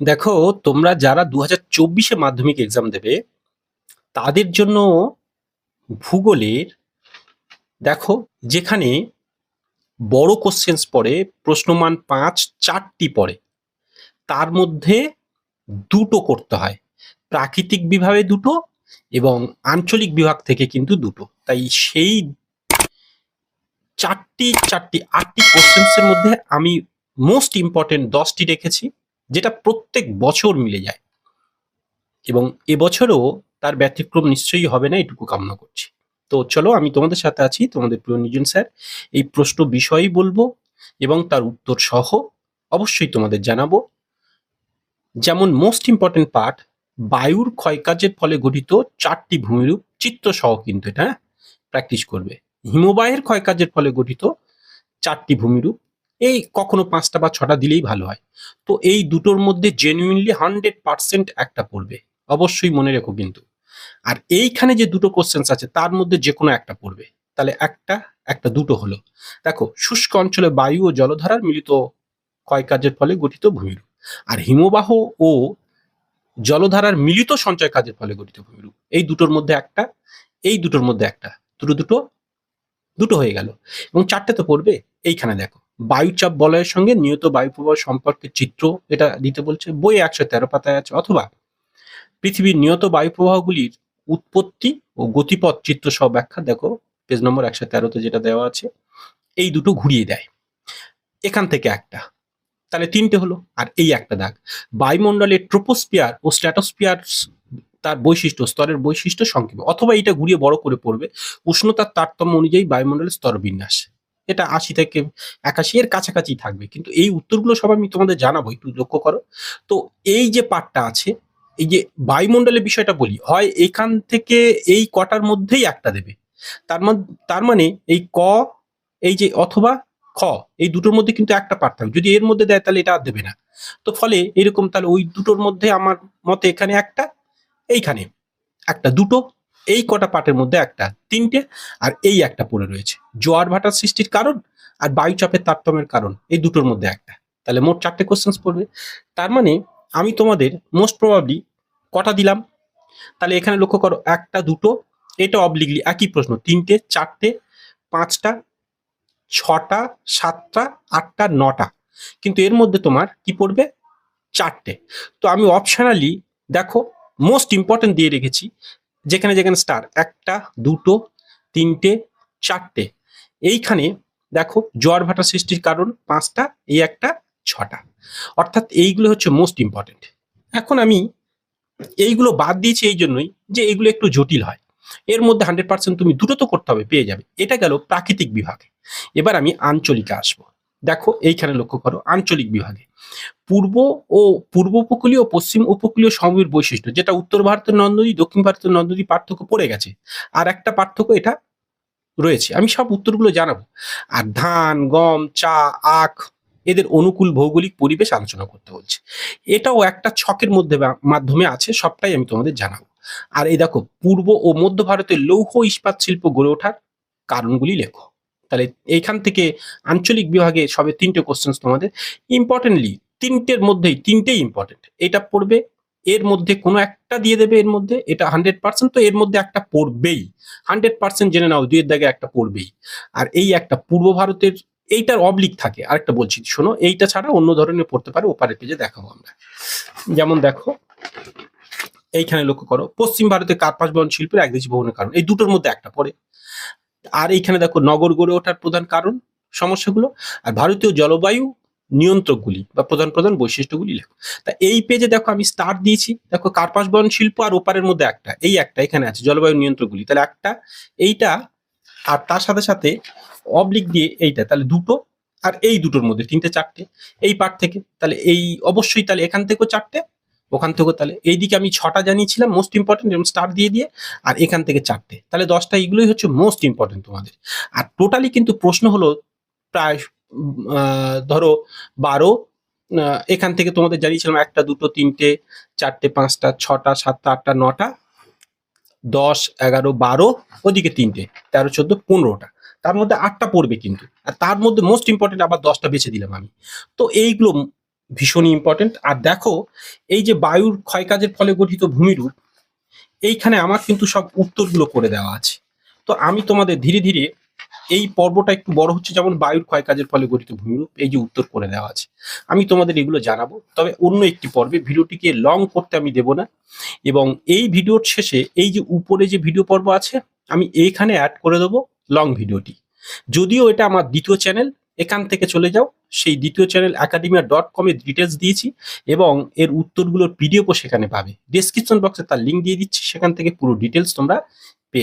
দেখো, তোমরা যারা 2024-এ মাধ্যমিক এক্সাম দেবে তাদের জন্য ভূগোলের দেখো, যেখানে বড় কোশ্চেন্স পড়ে, প্রশ্নমান 5 4টি পড়ে, তার মধ্যে দুটো করতে হয়। প্রাকৃতিক বিভাগে দুটো এবং আঞ্চলিক বিভাগ থেকে কিন্তু দুটো। তাই সেই চারটি 8টি কোশ্চেন্সের মধ্যে আমি মোস্ট ইম্পর্টেন্ট 10টি রেখেছি, যেটা প্রত্যেক বছর মিলে যায় এবং এবছরও তার ব্যতিক্রম নিশ্চয়ই হবে না, এটুকু কামনা করছি। তো চলো, আমি তোমাদের সাথে আছি, তোমাদের প্রিয় নিজন স্যার। এই প্রশ্ন বিষয়ই বলবো এবং তার উত্তর সহ অবশ্যই তোমাদের জানাবো। যেমন মোস্ট ইম্পর্টেন্ট পার্ট, বায়ুর ক্ষয়কাজের ফলে গঠিত 4টি ভূমিরূপ চিত্র সহ কিন্তু এটা প্র্যাকটিস করবে। হিমবাহের ক্ষয়কাজের ফলে গঠিত 4টি ভূমিরূপ, এই কখনো 5টা বা 6টা দিলেই ভালো হয়। তো এই দুটোর মধ্যে জেনুইনলি 100% একটা পড়বে, অবশ্যই মনে রেখো কিন্তু। আর এইখানে যে দুটো কোশ্চেন্স আছে তার মধ্যে যে কোনো একটা পড়বে, তাহলে একটা একটা দুটো হলো। দেখো, শুষ্ক অঞ্চলে বায়ু ও জলধারার মিলিত ক্ষয়কাজের ফলে গঠিত ভূমিরূপ, আর হিমবাহ ও জলধারার মিলিত সঞ্চয় কাজের ফলে গঠিত ভূমিরূপ, এই দুটোর মধ্যে একটা, এই দুটোর মধ্যে একটা, দুটো দুটো দুটো হয়ে গেল। এবং 4টে তো পড়বে। এইখানে দেখো, বায়ুচাপ বলয়ের সঙ্গে নিয়ত বায়ু প্রবাহ সম্পর্কে চিত্র এটা দিতে বলছে, বইয়ে 113 পাতায় আছে। অথবা পৃথিবীর নিয়ত বায়ু প্রবাহগুলির উৎপত্তি ও গতিপথ চিত্র সহ ব্যাখ্যা, দেখো পেজ নম্বর 113-তে যেটা দেওয়া আছে। এই দুটো ঘুরিয়ে দেয়। এখান থেকে একটা, তাহলে 3টে হলো। আর এই একটা দাগ, বায়ুমণ্ডলের ট্রোপোস্ফিয়ার ও স্ট্র্যাটোস্ফিয়ার তার বৈশিষ্ট্য, স্তরের বৈশিষ্ট্য সংক্ষেপে। অথবা এটা ঘুরিয়ে বড় করে পড়বে, উষ্ণতার তারতম্য অনুযায়ী বায়ুমণ্ডলের স্তর বিন্যাস। এটা 80 থেকে 81 এর কাছাকাছি থাকবে, কিন্তু এই উত্তরগুলো সব আমি তোমাদের জানাবো, একটু লক্ষ্য করো। তো এই যে পার্টটা আছে, এই যে বায়ুমণ্ডলের বিষয়টা বলি, হয় এখান থেকে এই কটার মধ্যেই একটা দেবে। তার মানে এই ক, এই যে অথবা খ, এই দুটোর মধ্যে কিন্তু একটা পার্ট থাকবে। যদি এর মধ্যে দেয় তাহলে এটা আর দেবে না। তো ফলে এরকম, তাহলে ওই দুটোর মধ্যে আমার মতে এখানে একটা, এইখানে একটা, দুটো, এই কটা পার্টের মধ্যে একটা, 3টে। আর এই একটা পড়ে রয়েছে, জোয়ার ভাটার সৃষ্টির কারণ আর বায়ুচাপের তারতম্যের কারণ, এই দুটোর মধ্যে একটা। তাহলে মোট 4টে কোশ্চেন্স পড়বে। তার মানে আমি তোমাদের মোস্ট প্রবাবলি কটা দিলাম, তাহলে এখানে লক্ষ্য করো, একটা, দুটো, এটা অবলিগলি একই প্রশ্ন, 3টে, 4টে, 5টা, 6টা, 7টা, 8টা, 9টা, কিন্তু এর মধ্যে তোমার কি পড়বে, 4টে। তো আমি অপশনালি দেখো মোস্ট ইম্পর্টেন্ট দিয়ে রেখেছি, যেখানে যেখানে স্টার, একটা, দুটো, 3টে, 4টে। এইখানে দেখো, জোয়ার ভাটা সৃষ্টির কারণ 5টা, এই একটা, 6টা। অর্থাৎ এইগুলো হচ্ছে মোস্ট ইম্পর্টেন্ট। এখন আমি এইগুলো বাদ দিয়েছি এই জন্যই যে এগুলো একটু জটিল হয়। এর মধ্যে 100% তুমি দুটো তো করতে হবে, পেয়ে যাবে। এটা গেল প্রাকৃতিক বিভাগে। এবার আমি আঞ্চলিকে আসবো। দেখো এইখানে লক্ষ্য করো, আঞ্চলিক বিভাগে পূর্ব ও পূর্ব উপকূলীয় ও পশ্চিম উপকূলীয় সমভূমির বৈশিষ্ট্য, যেটা উত্তর ভারতের নদ নদী দক্ষিণ ভারতের নদ নদী পার্থক্য পড়ে গেছে, আর একটা পার্থক্য এটা রয়েছে, আমি সব উত্তরগুলো জানাবো। আর ধান, গম, চা, আখ, এদের অনুকূল ভৌগোলিক পরিবেশ আলোচনা করতে হচ্ছে। এটাও একটা ছকের মধ্যে মাধ্যমে আছে, সবটাই আমি তোমাদের জানাবো। আর এই দেখো, পূর্ব ও মধ্য ভারতের লৌহ ইস্পাত শিল্প গড়ে ওঠার কারণগুলি লেখো। তাহলে এইখান থেকে আঞ্চলিক বিভাগে সবে 3টে কোশ্চেন তোমাদের। ইম্পর্টেন্টলি 3টের মধ্যেই 3টেই ইম্পর্টেন্ট, এটা পড়বে। এর মধ্যে কোনো একটা দিয়ে দেবে, এর মধ্যে এটা 100%, তো এর মধ্যে একটা পড়বেই, 100% জেনে নাও, 2 এর দাগে একটা পড়বেই। আর এই একটা পূর্ব ভারতের, এইটার অবলিক থাকে। আরেকটা বলছি শোনো, এইটা ছাড়া অন্য ধরনের পড়তে পারে, ওপারের পেজে দেখাবো আমরা। যেমন দেখো, এইখানে লক্ষ্য করো, পশ্চিম ভারতের কার্পাস বহন শিল্পের একদেশী ভবনের কারণ, এই দুটোর মধ্যে একটা পড়ে। আর এইখানে দেখো, নগর গড়ে ওঠার প্রধান কারণ, সমস্যাগুলো। আর ভারতীয় জলবায়ু নিয়ন্ত্রকগুলি বা প্রধান প্রধান বৈশিষ্ট্যগুলি লেখো। তা এই পেজে দেখো আমি স্টার দিয়েছি, দেখো কার্পাস বহন শিল্প আর ওপারের মধ্যে একটা, এই একটা এখানে আছে জলবায়ু নিয়ন্ত্রকগুলি, তাহলে একটা, এইটা, আর তার সাথে সাথে অবলিক দিয়ে এইটা, তাহলে দুটো। আর এই দুটোর মধ্যে 3টে 4টে এই পার্ট থেকে, তাহলে এই অবশ্যই, তাহলে এখান থেকেও 4টে, ওখান থেকেও, তাহলে এইদিকে আমি 6টা জানিয়েছিলাম মোস্ট ইম্পর্টেন্ট, এবং স্টার দিয়ে দিয়ে, আর এখান থেকে 4টে, তাহলে 10টা। এইগুলোই হচ্ছে মোস্ট ইম্পর্টেন্ট তোমাদের। আর টোটালি কিন্তু প্রশ্ন হলো প্রায় ধরো 12। এখান থেকে তোমাদের জানিয়েছিলাম একটা, দুটো, 3টে, 4টে, 5টা, 6টা, 7টা, 8টা, 9টা, 10, 11, 12, ওদিকে 3টে, 13, 14, 15টা। তার মধ্যে 8টা পড়বে কিন্তু, আর তার মধ্যে মোস্ট ইম্পর্টেন্ট আবার 10টা বেছে দিলাম আমি। তো এইগুলো ভীষণই ইম্পর্টেন্ট। আর দেখো, এই যে বায়ুর ক্ষয়কাজের ফলে গঠিত ভূমিরূপ, এইখানে আমার কিন্তু সব উত্তরগুলো করে দেওয়া আছে। তো আমি তোমাদের ধীরে ধীরে, এই পর্বটা একটু বড় হচ্ছে যেমন বায়ুর ক্ষয়কাজের ফলে গঠিত ভূমিরূপ, এই যে উত্তর করে দেওয়া আছে, আমি তোমাদের এগুলো জানাবো, তবে অন্য একটি পর্বে। ভিডিওটিকে লং করতে আমি দেব না। এবং এই ভিডিওর শেষে এই যে উপরে যে ভিডিও পর্ব আছে, আমি এইখানে অ্যাড করে দেবো লং ভিডিওটি। যদিও এটা আমার দ্বিতীয় চ্যানেল, এখান থেকে চলে যাও, সেই দ্বিতীয় চ্যানেল academia.com এর ডিটেলস দিয়েছি এবং এর উত্তরগুলোর পিডিএফও সেখানে পাবে। ডেসক্রিপশন বক্সে তার লিঙ্ক দিয়ে দিচ্ছি, সেখান থেকে পুরো ডিটেলস তোমরা পেয়ে যাবে।